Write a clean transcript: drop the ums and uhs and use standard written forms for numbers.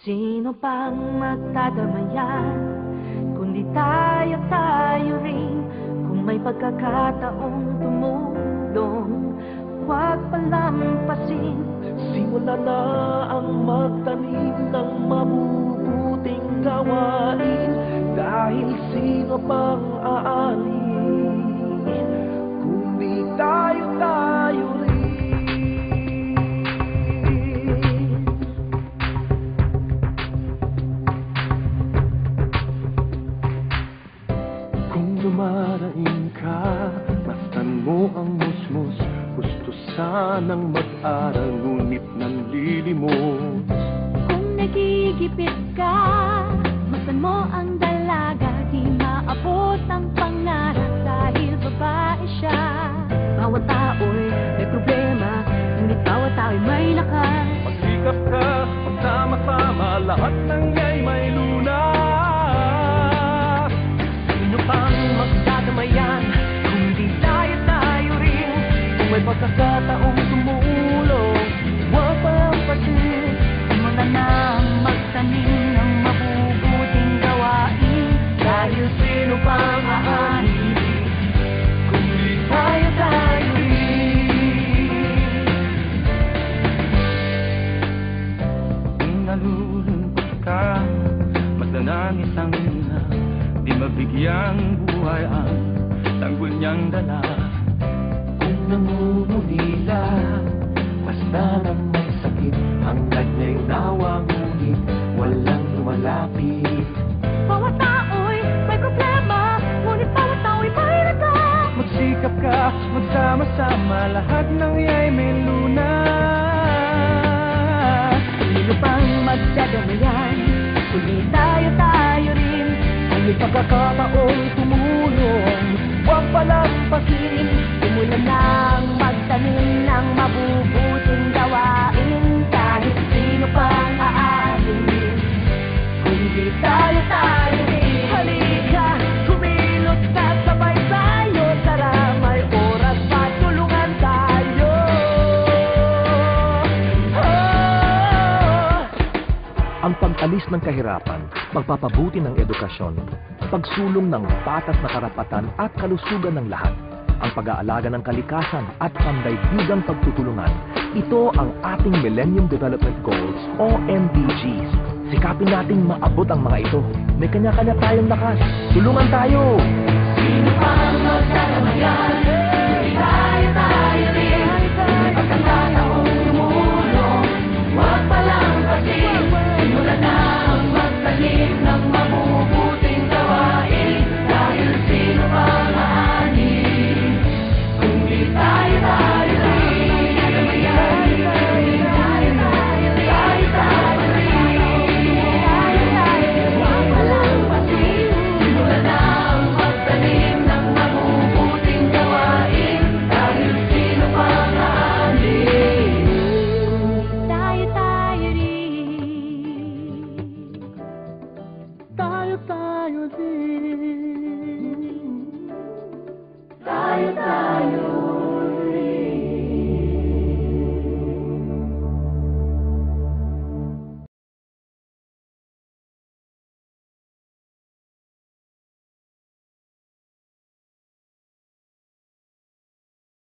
Sino pang magdadamayan, kundi tayo rin. Kung may pagkakataong tumulong, huwag palampasin. Simula na ang magtanim ng mabubuting gawain. Dahil sino pang aani, kundi tayo rin. Kung dumaraing ka, mastan mo ang musmus. Gusto sanang mag-aral, ngunit nanlilimot. Kung nagigipit ka, mastan mo ang dalaga. Di maabot ang pangarap dahil babae siya. Bawat tao'y may problema, ngunit bawat tao'y may lakas. Magsikap ka, magsama-sama, lahat ng iya'y may lunas. Sino pang magdadamayan, kundi tayo rin. Kung may pagkakataong tumulong, huwag palampasin. Simula na ang magtanim ng mabubuting gawain. Dahil sino pang aani, kundi tayo rin. Kung nalulungkot ka, magdanang isang ina, di mabigyang buhay ang tanggol niyang dala. Kung nangungulila, basta lang may sakit, ang nagay nawa, ngunit walang lumalapit. Bawat tao'y may problema, ngunit bawat tao'y may lakas. Magsikap ka, magsama-sama, lahat ng iya'y may lunas. Sino pang magdadamayan, kundi tayo rin. Kung may pagkakataong tumulong, huwag palampasin. Simulan nang magtanim ng mabubuting gawain. Kahit sino pang aalin, kundi tayo rin. Halika, kumilot na sabay tayo. Tara, may oras pa, tulungan tayo. Ang pag-alis ng kahirapan, pagpapabuti ng edukasyon, pagsulong ng patas na karapatan at kalusugan ng lahat, ang pag-aalaga ng kalikasan at pandaigdigang pagtutulungan. Ito ang ating Millennium Development Goals o MDGs. Sikapin nating maabot ang mga ito. May kanya-kanya tayong lakas. Tulungan tayo! Sino pang magdadamayan,